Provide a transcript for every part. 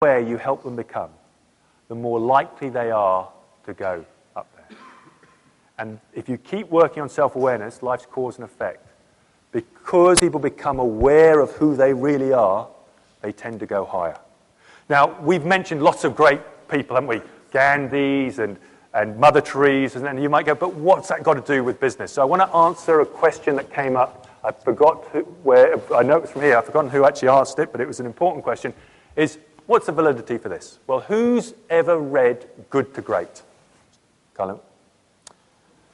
where you help them become, the more likely they are to go up there. And if you keep working on self-awareness, life's cause and effect, because people become aware of who they really are, they tend to go higher. Now, we've mentioned lots of great people, haven't we? Gandhis and Mother Teresa's, and then you might go, but what's that got to do with business? So I want to answer a question that came up. I forgot I know it was from here. I've forgotten who actually asked it, but it was an important question, is what's the validity for this? Well, who's ever read Good to Great? Colin?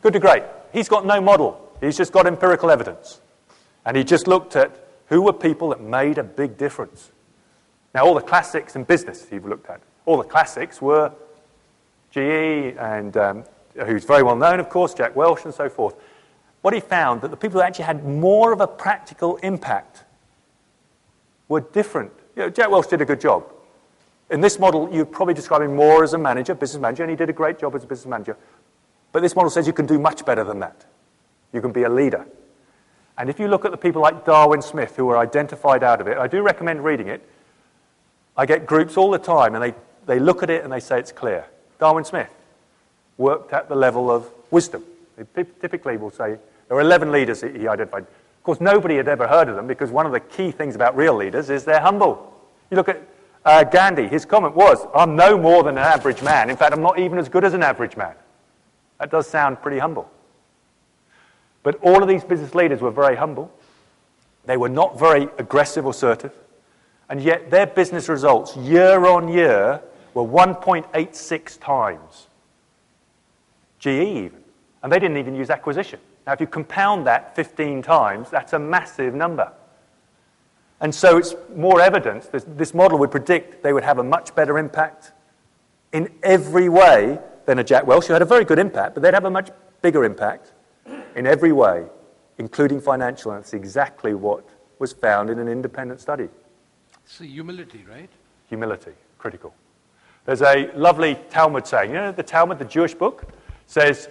Good to Great. He's got no model. He's just got empirical evidence. And he just looked at who were people that made a big difference. Now, all the classics in business he looked at. All the classics were GE and who's very well known, of course, Jack Welch and so forth. What he found that the people who actually had more of a practical impact were different. You know, Jack Welch did a good job. In this model, you'd probably describe him more as a manager, business manager, and he did a great job as a business manager. But this model says you can do much better than that. You can be a leader. And if you look at the people like Darwin Smith, who were identified out of it, I do recommend reading it. I get groups all the time, and they look at it and they say it's clear. Darwin Smith worked at the level of wisdom. They typically will say there were 11 leaders that he identified. Of course, nobody had ever heard of them because one of the key things about real leaders is they're humble. You look at Gandhi, his comment was, I'm no more than an average man. In fact, I'm not even as good as an average man. That does sound pretty humble. But all of these business leaders were very humble. They were not very aggressive or assertive. And yet their business results year on year were 1.86 times GE even. And they didn't even use acquisition. Now, if you compound that 15 times, that's a massive number. And so it's more evidence that this model would predict they would have a much better impact in every way than a Jack Welch, who had a very good impact, but they'd have a much bigger impact in every way, including financial, and that's exactly what was found in an independent study. So humility, right? Humility, critical. There's a lovely Talmud saying, you know, the Talmud, the Jewish book, says,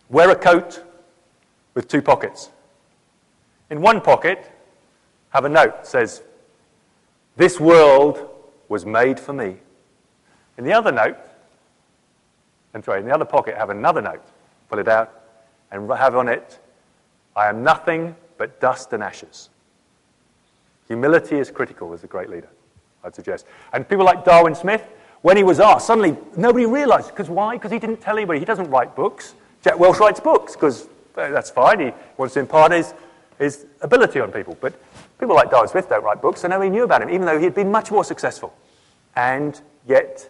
wear a coat with 2 pockets. In one pocket, have a note that says, this world was made for me. In the other note, in the other pocket, have another note, pull it out, and have on it, I am nothing but dust and ashes. Humility is critical as a great leader, I'd suggest. And people like Darwin Smith, when he was asked, suddenly nobody realized. Because why? Because he didn't tell anybody. He doesn't write books. Jack Welch writes books because that's fine. He wants to impart his ability on people. But people like Darwin Smith don't write books, so nobody knew about him, even though he had been much more successful. And yet,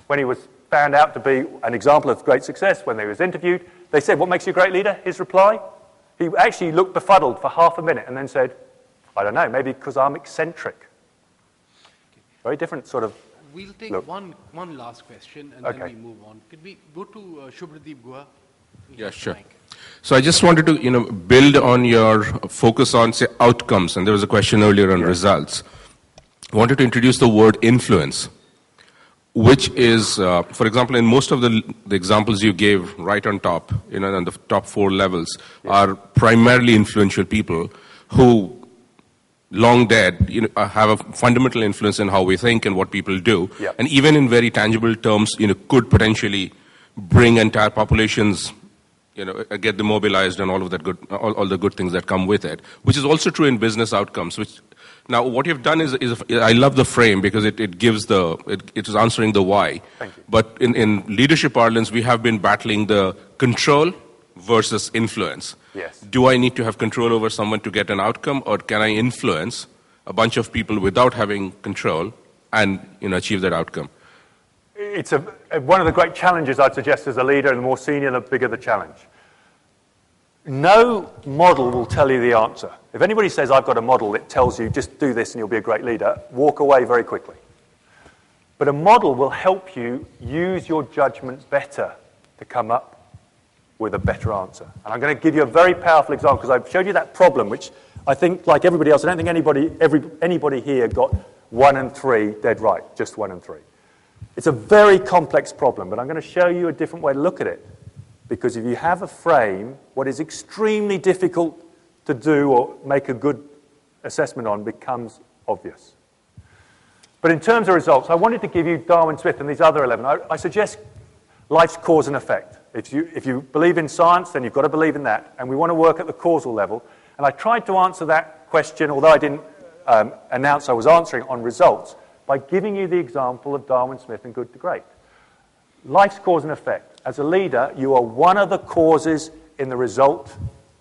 when he was found out to be an example of great success, when he was interviewed, they said, what makes you a great leader? His reply, he actually looked befuddled for half a minute and then said, I don't know, maybe because I'm eccentric. Very different sort of We'll take one last question and then we move on. Could we go to Shubhradeep Guha? Yeah, sure. So I just wanted to, build on your focus on, say, outcomes. And there was a question earlier on results. I wanted to introduce the word influence, which is, for example, in most of the examples you gave right on top, on the top 4 levels, are primarily influential people who, long dead, have a fundamental influence in how we think and what people do. Yeah. And even in very tangible terms, could potentially bring entire populations, get them mobilized and all of that good, all the good things that come with it, which is also true in business outcomes. Now, what you've done is I love the frame because it gives it is answering the why. Thank you. But in leadership parlance, we have been battling the control versus influence. Yes. Do I need to have control over someone to get an outcome, or can I influence a bunch of people without having control and achieve that outcome? It's one of the great challenges I'd suggest as a leader, and the more senior, the bigger the challenge. No model will tell you the answer. If anybody says, I've got a model that tells you just do this and you'll be a great leader, walk away very quickly. But a model will help you use your judgment better to come up with a better answer. And I'm going to give you a very powerful example because I've showed you that problem, which I think, like everybody else, I don't think anybody here got 1 and 3 dead right, just 1 and 3. It's a very complex problem, but I'm going to show you a different way to look at it. Because if you have a frame, what is extremely difficult to do or make a good assessment on becomes obvious. But in terms of results, I wanted to give you Darwin Smith and these other 11. I suggest life's cause and effect. If you believe in science, then you've got to believe in that. And we want to work at the causal level. And I tried to answer that question, although I didn't announce I was answering on results, by giving you the example of Darwin Smith and good to great. Life's cause and effect. As a leader, you are one of the causes in the result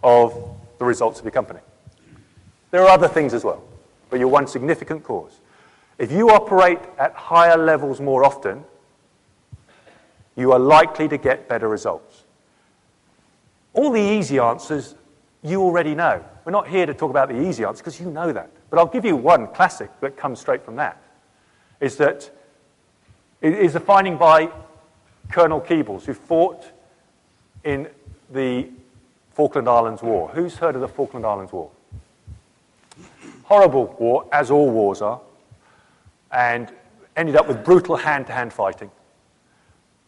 of the results of your company. There are other things as well, but you're one significant cause. If you operate at higher levels more often, you are likely to get better results. All the easy answers you already know. We're not here to talk about the easy answers because you know that. But I'll give you one classic that comes straight from that. Is that it is a finding by Colonel Keebles, who fought in the Falkland Islands War. Who's heard of the Falkland Islands War? Horrible war, as all wars are, and ended up with brutal hand-to-hand fighting.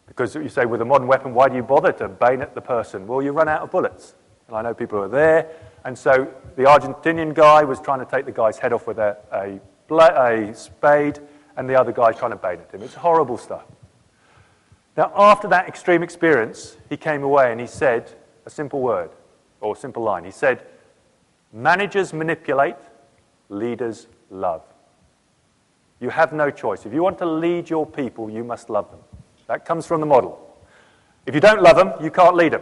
Because you say, with a modern weapon, why do you bother to bayonet the person? Well, you run out of bullets. And I know people who are there. And so the Argentinian guy was trying to take the guy's head off with a spade, and the other guy trying to bayonet him. It's horrible stuff. Now, after that extreme experience, he came away and he said a simple word, or a simple line. He said, managers manipulate, leaders love. You have no choice. If you want to lead your people, you must love them. That comes from the model. If you don't love them, you can't lead them.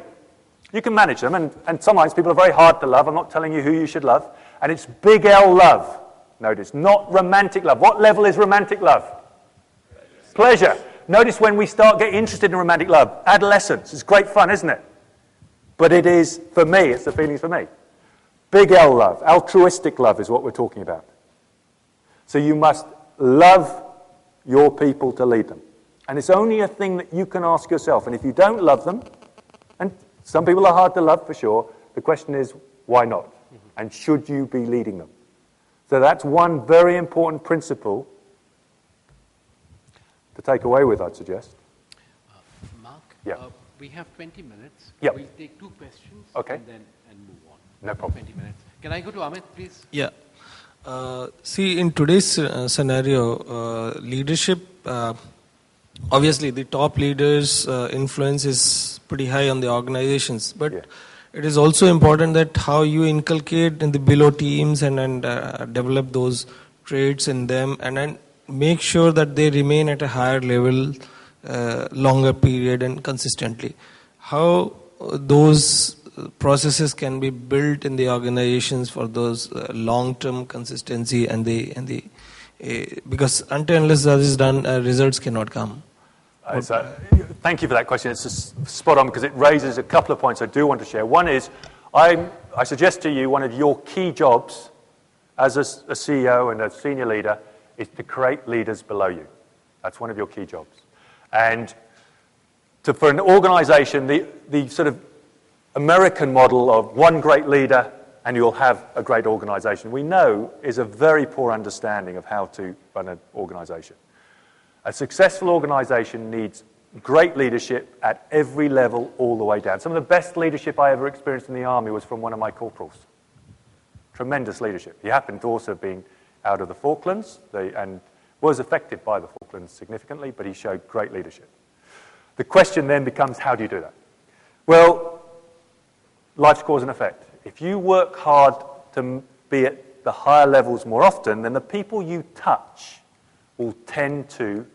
You can manage them, and sometimes people are very hard to love. I'm not telling you who you should love. And it's big L love. Notice, not romantic love. What level is romantic love? Pleasure. Notice when we start getting interested in romantic love. Adolescence. It's great fun, isn't it? But it is, for me, it's the feelings for me. Big L love. Altruistic love is what we're talking about. So you must love your people to lead them. And it's only a thing that you can ask yourself. And if you don't love them, and some people are hard to love for sure, the question is, why not? And should you be leading them? So that's one very important principle to take away with, I'd suggest. Mark, yeah. We have 20 minutes. Yep. We'll take 2 questions okay. and move on. No problem. 20 minutes. Can I go to Amit, please? Yeah. See, in today's scenario, leadership, obviously the top leaders' influence is pretty high on the organizations, but it is also important that how you inculcate in the below teams and develop those traits in them, and then make sure that they remain at a higher level, longer period and consistently. How those processes can be built in the organizations for those long-term consistency and the because until unless that is done, results cannot come. Thank you for that question. It's just spot on because it raises a couple of points I do want to share. One is, I suggest to you one of your key jobs as a CEO and a senior leader is to create leaders below you. That's one of your key jobs. And for an organization, the sort of American model of one great leader and you'll have a great organization, we know is a very poor understanding of how to run an organization. A successful organization needs great leadership at every level all the way down. Some of the best leadership I ever experienced in the army was from one of my corporals. Tremendous leadership. He happened to also have been out of the Falklands and was affected by the Falklands significantly, but he showed great leadership. The question then becomes, how do you do that? Well, life's cause and effect. If you work hard to be at the higher levels more often, then the people you touch will tend to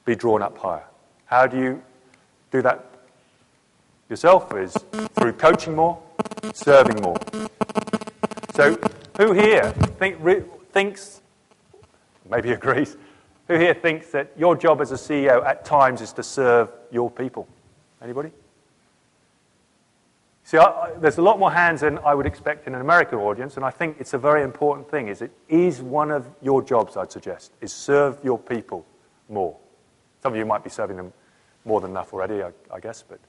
be drawn up higher. How do you do that yourself? Is through coaching more, serving more. So who here thinks, maybe agrees, who here thinks that your job as a CEO at times is to serve your people? Anybody? See, there's a lot more hands than I would expect in an American audience, and I think it's a very important thing. It is one of your jobs, I'd suggest, is serve your people more. Some of you might be serving them more than enough already, I guess. But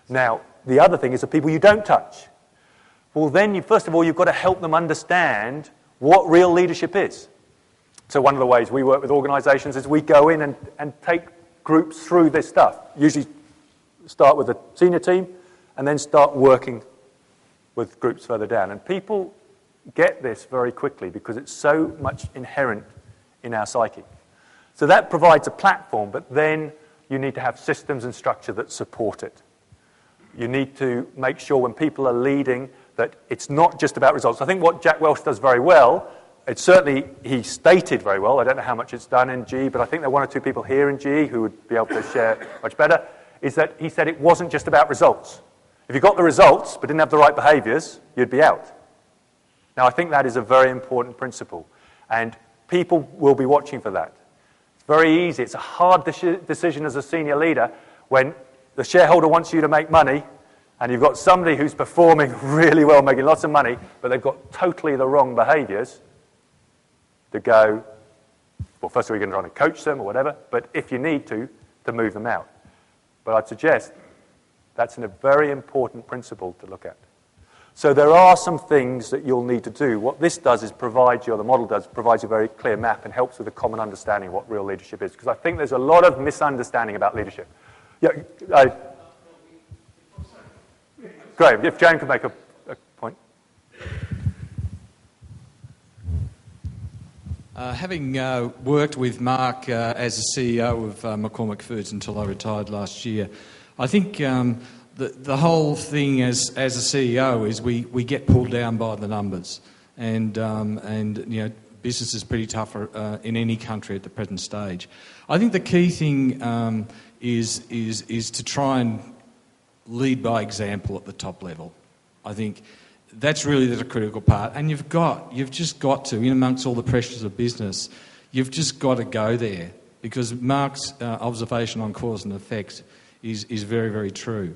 now, the other thing is the people you don't touch. Well, then, first of all, you've got to help them understand what real leadership is. So one of the ways we work with organizations is we go in and take groups through this stuff. Usually start with the senior team and then start working with groups further down. And people get this very quickly because it's so much inherent in our psyche. So that provides a platform, but then you need to have systems and structure that support it. You need to make sure when people are leading that it's not just about results. I think what Jack Welch does very well, it's certainly he stated very well, I don't know how much it's done in GE, but I think there are one or two people here in GE who would be able to share much better, is that he said it wasn't just about results. If you got the results but didn't have the right behaviors, you'd be out. Now, I think that is a very important principle, and people will be watching for that. It's very easy. It's a hard decision as a senior leader when the shareholder wants you to make money and you've got somebody who's performing really well, making lots of money, but they've got totally the wrong behaviors to go, well, first of all, you're going to try and coach them or whatever, but if you need to move them out. But I'd suggest that's a very important principle to look at. So there are some things that you'll need to do. What this does is provides you, or the model does, provides you a very clear map and helps with a common understanding of what real leadership is. Because I think there's a lot of misunderstanding about leadership. Yeah, great. If Jan could make a point. Having worked with Mark as the CEO of McCormick Foods until I retired last year, I think the whole thing as a CEO is we get pulled down by the numbers, and you know, business is pretty tough in any country at the present stage. I think the key thing is to try and lead by example at the top level. I think that's really the critical part, and you've just got to, in amongst all the pressures of business, you've just got to go there, because Mark's observation on cause and effect is very, very true.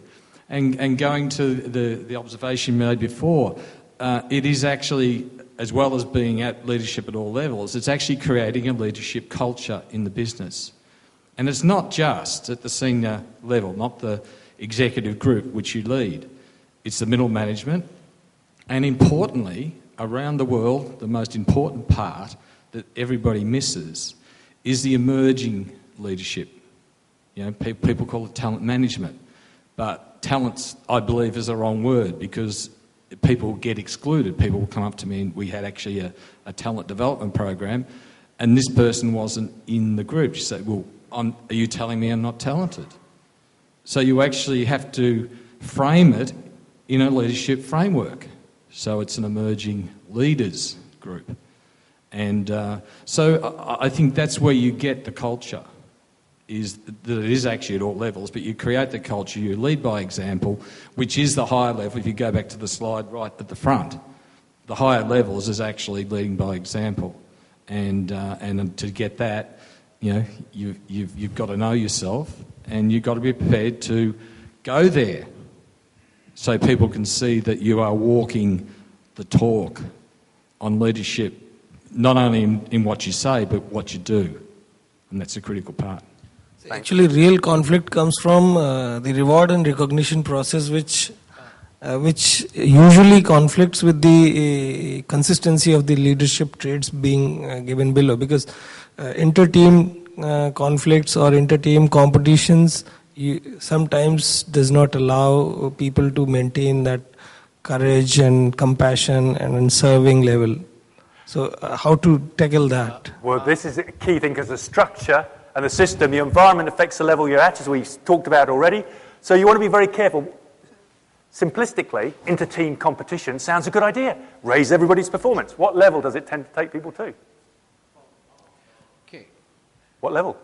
And going to the observation made before, it is actually, as well as being at leadership at all levels, it's actually creating a leadership culture in the business. And it's not just at the senior level, not the executive group which you lead. It's the middle management. And importantly, around the world, the most important part that everybody misses is the emerging leadership. You know, people call it talent management. But talent, I believe, is the wrong word, because people get excluded. People will come up to me, and we had actually a talent development program, and this person wasn't in the group. You say, well, are you telling me I'm not talented? So you actually have to frame it in a leadership framework. So it's an emerging leaders group. And so I think that's where you get the culture, is that it is actually at all levels, but you create the culture, you lead by example, which is the higher level. If you go back to the slide right at the front, the higher levels is actually leading by example. And to get that, you know, you've got to know yourself, and you've got to be prepared to go there so people can see that you are walking the talk on leadership, not only in what you say, but what you do. And that's a critical part. Actually, real conflict comes from the reward and recognition process, which usually conflicts with the consistency of the leadership traits being given below. Because inter-team conflicts or inter-team competitions sometimes does not allow people to maintain that courage and compassion and serving level. So how to tackle that? Well, this is a key thing, because the structure and the system, the environment affects the level you're at, as we talked about already. So you want to be very careful. Simplistically, inter-team competition sounds a good idea. Raise everybody's performance. What level does it tend to take people to? Okay. What level?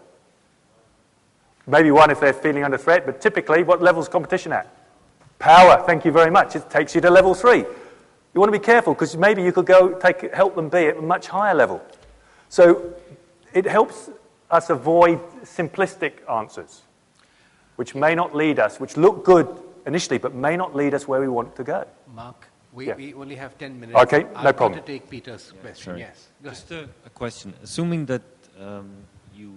Maybe one if they're feeling under threat, but typically, what level's competition at? Power, thank you very much. It takes you to level 3. You want to be careful, because maybe you could help them be at a much higher level. So it helps us avoid simplistic answers, which may not lead us, which look good initially, but may not lead us where we want to go. Mark, we only have 10 minutes. Okay, no problem. I want to take Peter's question, sorry. yes. Just a question. Assuming that you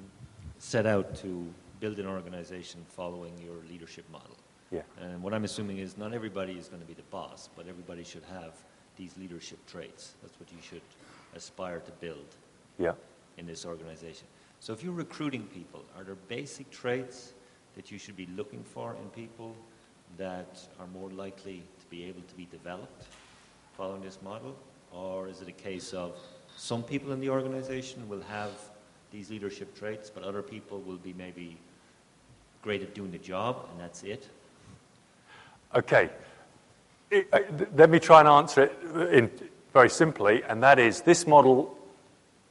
set out to build an organization following your leadership model, yeah. And what I'm assuming is not everybody is going to be the boss, but everybody should have these leadership traits. That's what you should aspire to build in this organization. So if you're recruiting people, are there basic traits that you should be looking for in people that are more likely to be able to be developed following this model? Or is it a case of some people in the organization will have these leadership traits, but other people will be maybe great at doing the job, and that's it? Okay. Let me try and answer it very simply, and that is, this model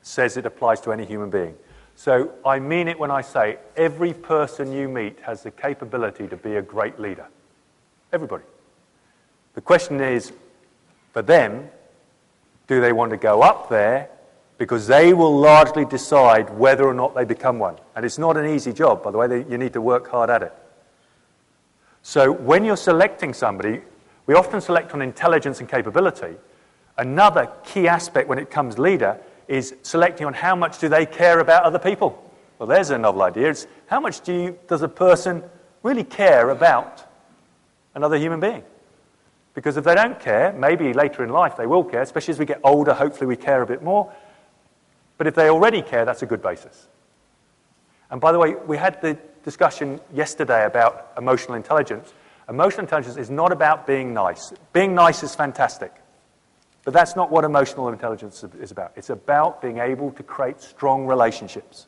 says it applies to any human being. So I mean it when I say every person you meet has the capability to be a great leader. Everybody. The question is, for them, do they want to go up there? Because they will largely decide whether or not they become one. And it's not an easy job, by the way. You need to work hard at it. So when you're selecting somebody, we often select on intelligence and capability. Another key aspect when it comes leader is selecting on how much do they care about other people. Well, there's a novel idea. It's how much does a person really care about another human being? Because if they don't care, maybe later in life they will care, especially as we get older, hopefully we care a bit more. But if they already care, that's a good basis. And by the way, we had the discussion yesterday about emotional intelligence. Emotional intelligence is not about being nice. Being nice is fantastic. But that's not what emotional intelligence is about. It's about being able to create strong relationships.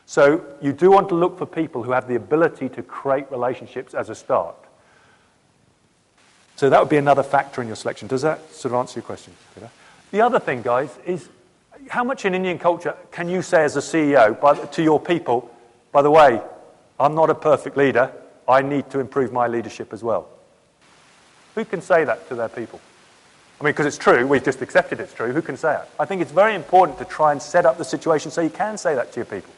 So you do want to look for people who have the ability to create relationships as a start. So that would be another factor in your selection. Does that sort of answer your question, Peter? The other thing, guys, is how much in Indian culture can you say as a CEO to your people, by the way, I'm not a perfect leader, I need to improve my leadership as well? Who can say that to their people? I mean, because it's true, we've just accepted it's true, who can say it? I think it's very important to try and set up the situation so you can say that to your people.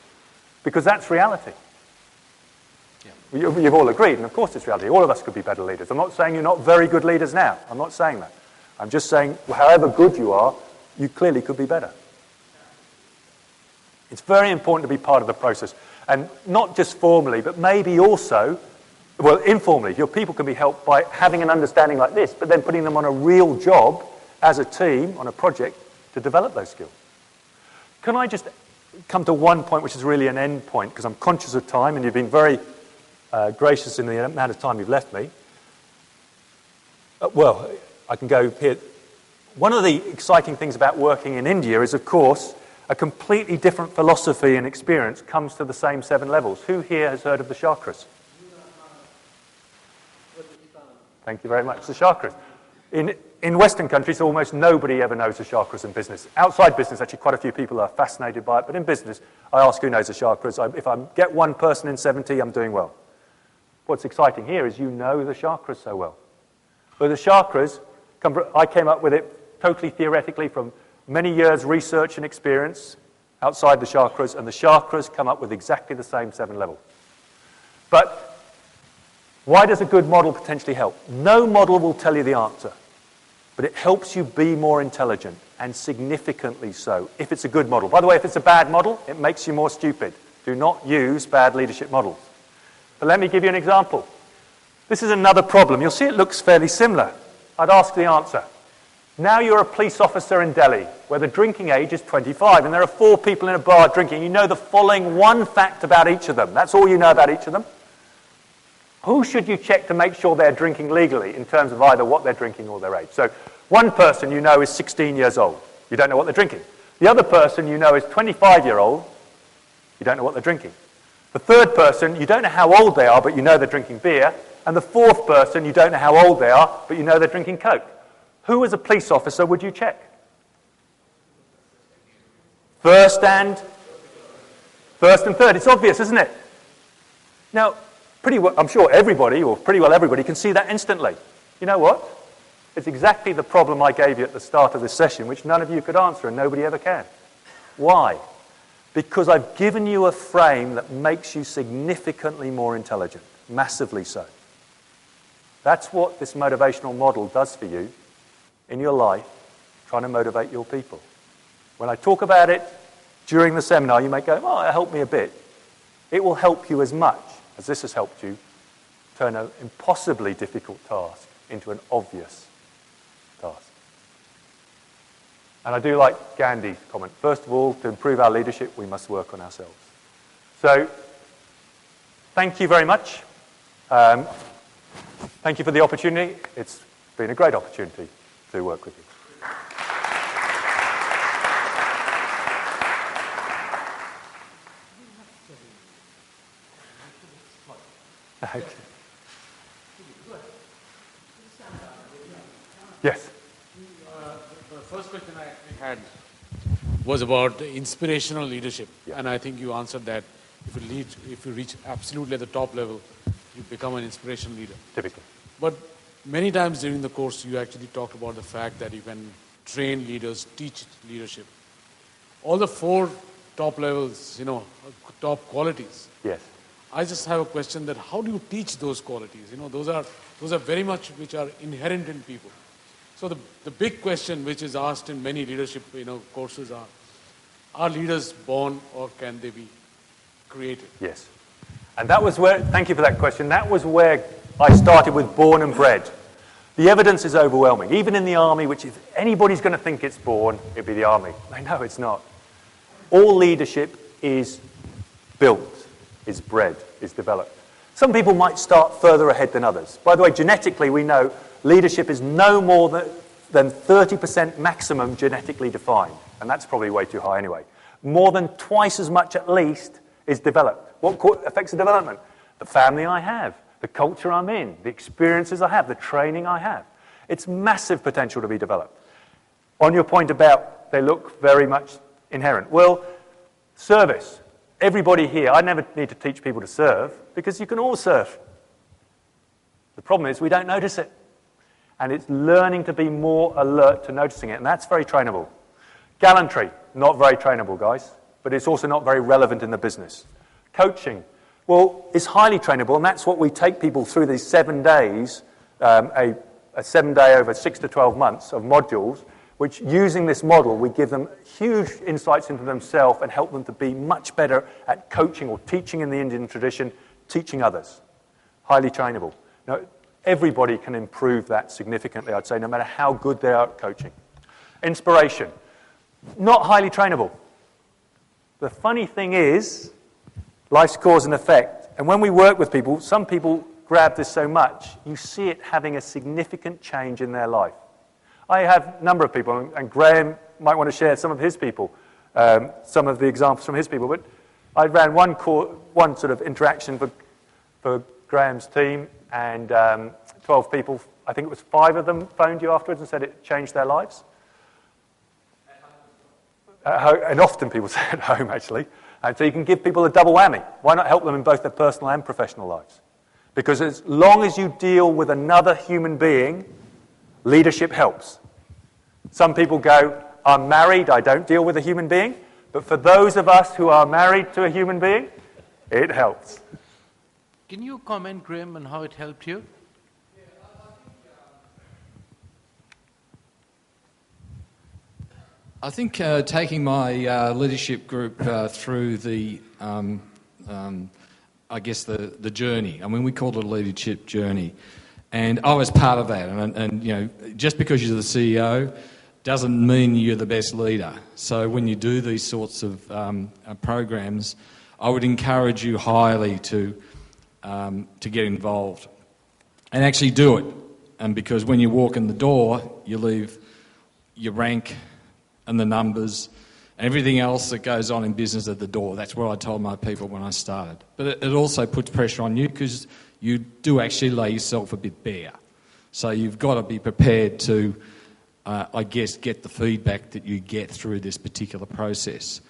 Because that's reality. Yeah. You've all agreed, and of course it's reality. All of us could be better leaders. I'm not saying you're not very good leaders now. I'm not saying that. I'm just saying, however good you are, you clearly could be better. It's very important to be part of the process. And not just formally, but maybe also, well, informally, your people can be helped by having an understanding like this, but then putting them on a real job as a team, on a project, to develop those skills. Can I just come to one point, which is really an end point, because I'm conscious of time, and you've been very gracious in the amount of time you've left me. Well, I can go here. One of the exciting things about working in India is, of course, a completely different philosophy and experience comes to the same 7 levels. Who here has heard of the chakras? Thank you very much. The chakras. In Western countries, almost nobody ever knows the chakras in business. Outside business, actually, quite a few people are fascinated by it. But in business, I ask who knows the chakras. If I get 1 person in 70, I'm doing well. What's exciting here is you know the chakras so well. But the chakras, I came up with it totally theoretically from many years' research and experience outside the chakras, and the chakras come up with exactly the same 7 levels. But why does a good model potentially help? No model will tell you the answer, but it helps you be more intelligent, and significantly so, if it's a good model. By the way, if it's a bad model, it makes you more stupid. Do not use bad leadership models. But let me give you an example. This is another problem. You'll see it looks fairly similar. I'd ask the answer. Now you're a police officer in Delhi, where the drinking age is 25, and there are 4 people in a bar drinking. You know the following one fact about each of them. That's all you know about each of them. Who should you check to make sure they're drinking legally in terms of either what they're drinking or their age? So one person you know is 16 years old. You don't know what they're drinking. The other person you know is 25-year-old. You don't know what they're drinking. The third person, you don't know how old they are, but you know they're drinking beer. And the fourth person, you don't know how old they are, but you know they're drinking Coke. Who, as a police officer, would you check? First and third. It's obvious, isn't it? Now, I'm sure everybody, or pretty well everybody, can see that instantly. You know what? It's exactly the problem I gave you at the start of this session, which none of you could answer, and nobody ever can. Why? Because I've given you a frame that makes you significantly more intelligent, massively so. That's what this motivational model does for you in your life, trying to motivate your people. When I talk about it during the seminar, you may go, oh, it helped me a bit. It will help you as much as this has helped you turn an impossibly difficult task into an obvious task. And I do like Gandhi's comment. First of all, to improve our leadership, we must work on ourselves. So, thank you very much. Thank you for the opportunity. It's been a great opportunity to work with you. Yes. The first question I actually had was about inspirational leadership, and I think you answered that. If you reach absolutely at the top level, you become an inspirational leader. Typically. But many times during the course, you actually talked about the fact that you can train leaders, teach leadership. All the 4 top levels, top qualities. Yes. I just have a question that how do you teach those qualities? Those are very much which are inherent in people. So the big question which is asked in many leadership courses are leaders born or can they be created? Yes. And that was where, thank you for that question, that was where I started with born and bred. The evidence is overwhelming. Even in the army, which if anybody's going to think it's born, it'd be the army. No, it's not. All leadership is built, is bred, is developed. Some people might start further ahead than others. By the way, genetically, we know leadership is no more than 30% maximum genetically defined. And that's probably way too high anyway. More than twice as much at least is developed. What affects the development? The family I have, the culture I'm in, the experiences I have, the training I have. It's massive potential to be developed. On your point about they look very much inherent. Well, service. Everybody here, I never need to teach people to serve because you can all serve. The problem is we don't notice it. And it's learning to be more alert to noticing it, and that's very trainable. Gallantry, not very trainable, guys, but it's also not very relevant in the business. Coaching, well, it's highly trainable, and that's what we take people through these 7 days, a 7-day over 6 to 12 months of modules, which using this model, we give them huge insights into themselves and help them to be much better at coaching or teaching in the Indian tradition, teaching others. Highly trainable. Now, everybody can improve that significantly, I'd say, no matter how good they are at coaching. Inspiration, not highly trainable. The funny thing is, life's cause and effect. And when we work with people, some people grab this so much, you see it having a significant change in their life. I have a number of people, and Graham might want to share some of his people, some of the examples from his people, but I ran one sort of interaction for Graham's team, and 12 people, I think it was 5 of them phoned you afterwards and said it changed their lives. And often people say at home, actually. And so you can give people a double whammy. Why not help them in both their personal and professional lives? Because as long as you deal with another human being, leadership helps. Some people go, I'm married, I don't deal with a human being. But for those of us who are married to a human being, it helps. Can you comment, Graham, on how it helped you? I think taking my leadership group through the, I guess, the journey. I mean, we called it a leadership journey. And I was part of that. And just because you're the CEO doesn't mean you're the best leader. So when you do these sorts of programs, I would encourage you highly to get involved and actually do it. And because when you walk in the door, you leave your rank and the numbers and everything else that goes on in business at the door. That's what I told my people when I started. But it also puts pressure on you because you do actually lay yourself a bit bare. So you've got to be prepared to, I guess, get the feedback that you get through this particular process.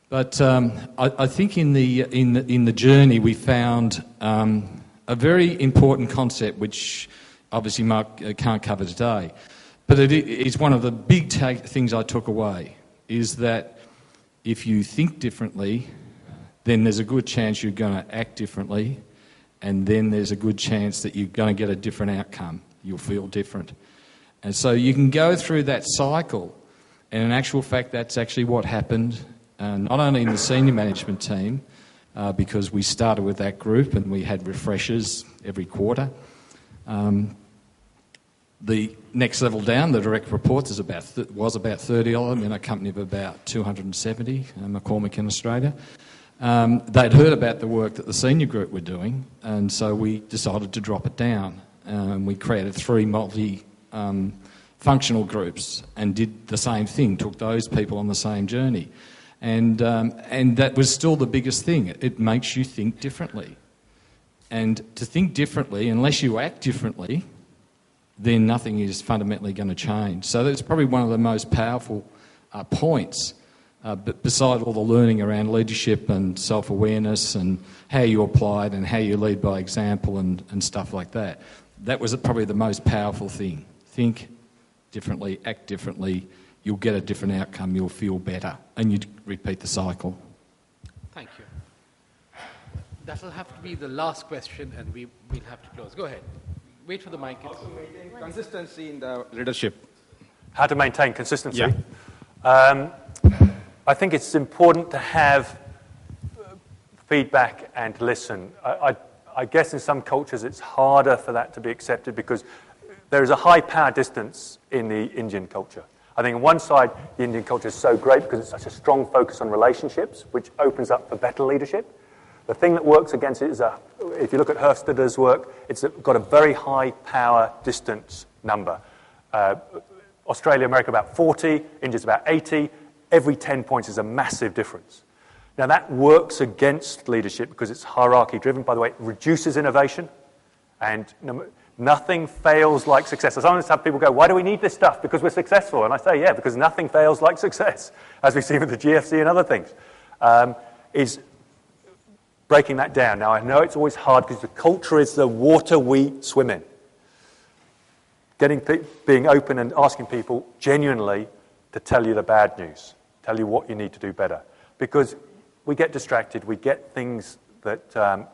But I think in the journey we found a very important concept, which obviously Mark can't cover today. But it is one of the big things I took away, is that if you think differently, then there's a good chance you're going to act differently, and then there's a good chance that you're going to get a different outcome. You'll feel different. And so you can go through that cycle, and in actual fact that's actually what happened, not only in the senior management team, because we started with that group and we had refreshers every quarter. The next level down, the direct reports, was about 30 of them in a company of about 270, McCormick in Australia. They'd heard about the work that the senior group were doing, and so we decided to drop it down. We created 3 multi-functional groups and did the same thing, took those people on the same journey. And that was still the biggest thing. It makes you think differently. And to think differently, unless you act differently, then nothing is fundamentally going to change. So that's probably one of the most powerful points, but beside all the learning around leadership and self-awareness and how you apply it and how you lead by example and stuff like that. That was probably the most powerful thing. Think differently, act differently, you'll get a different outcome, you'll feel better, and you repeat the cycle. Thank you. That will have to be the last question, and we'll have to close. Go ahead. Wait for the mic. Also maintain consistency in the leadership. How to maintain consistency? Yeah. I think it's important to have feedback and listen. I guess in some cultures it's harder for that to be accepted because there is a high power distance in the Indian culture. I think on one side, the Indian culture is so great because it's such a strong focus on relationships, which opens up for better leadership. The thing that works against it is, if you look at Hofstede's work, it's got a very high power distance number. Australia, America about 40, India's about 80. Every 10 points is a massive difference. Now that works against leadership because it's hierarchy driven. By the way, it reduces innovation, and nothing fails like success. I sometimes have people go, why do we need this stuff? Because we're successful. And I say, yeah, because nothing fails like success, as we've seen with the GFC and other things. Is breaking that down. Now, I know it's always hard because the culture is the water we swim in. Being open and asking people genuinely to tell you the bad news, tell you what you need to do better. Because we get distracted, we get things that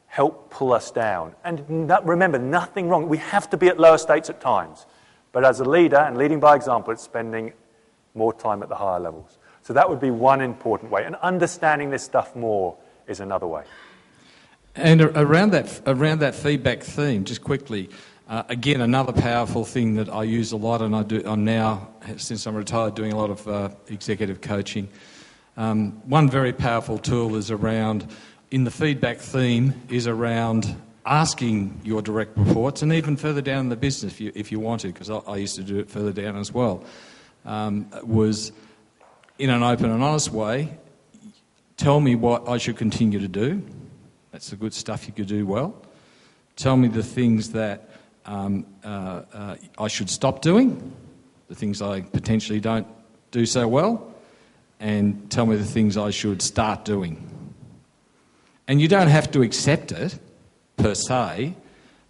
help pull us down. And remember, nothing wrong. We have to be at lower states at times. But as a leader, and leading by example, it's spending more time at the higher levels. So that would be one important way. And understanding this stuff more is another way. And around that feedback theme, just quickly, again, another powerful thing that I use a lot, and I'm now, since I'm retired, doing a lot of executive coaching. One very powerful tool is around, in the feedback theme, is around asking your direct reports, and even further down in the business if you want to, because I used to do it further down as well, was in an open and honest way, tell me what I should continue to do. That's the good stuff you could do well. Tell me the things that I should stop doing, the things I potentially don't do so well, and tell me the things I should start doing. And you don't have to accept it, per se,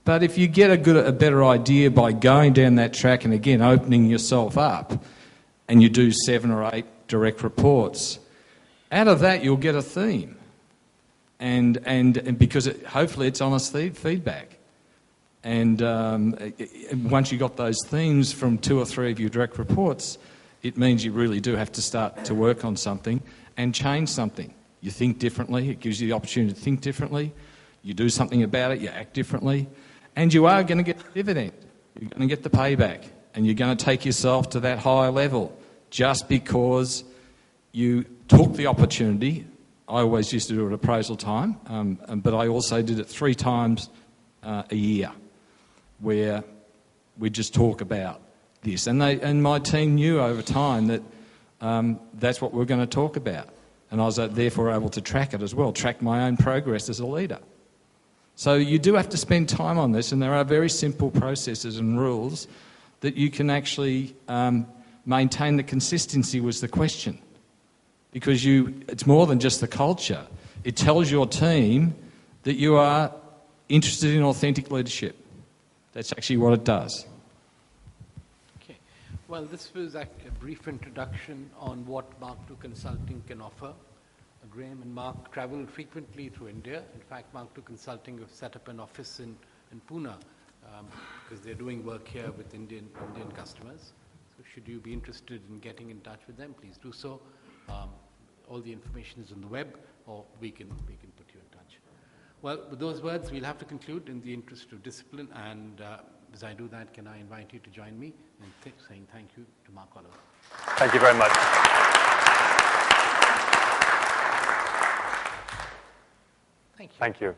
but if you get a better idea by going down that track and, again, opening yourself up, and you do 7 or 8 direct reports, out of that you'll get a theme. And because hopefully it's honest feedback. And once you got those themes from 2 or 3 of your direct reports, it means you really do have to start to work on something and change something. You think differently, it gives you the opportunity to think differently, you do something about it, you act differently, and you are going to get the dividend. You're going to get the payback, and you're going to take yourself to that higher level just because you took the opportunity. I always used to do it at appraisal time, but I also did it 3 times a year, where we just talk about this. And my team knew over time that that's what we're going to talk about. And I was therefore able to track it as well, track my own progress as a leader. So you do have to spend time on this, and there are very simple processes and rules that you can actually maintain the consistency was the question. Because it's more than just the culture. It tells your team that you are interested in authentic leadership. That's actually what it does. Okay. Well, this was a brief introduction on what MarkTwo Consulting can offer. Graham and Mark travel frequently through India. In fact, MarkTwo Consulting have set up an office in Pune because they're doing work here with Indian customers. So should you be interested in getting in touch with them, please do so. All the information is on the web, or we can put you in touch. Well, with those words, we'll have to conclude in the interest of discipline, and as I do that, can I invite you to join me in saying thank you to Mark Oliver. Thank you very much. Thank you. Thank you.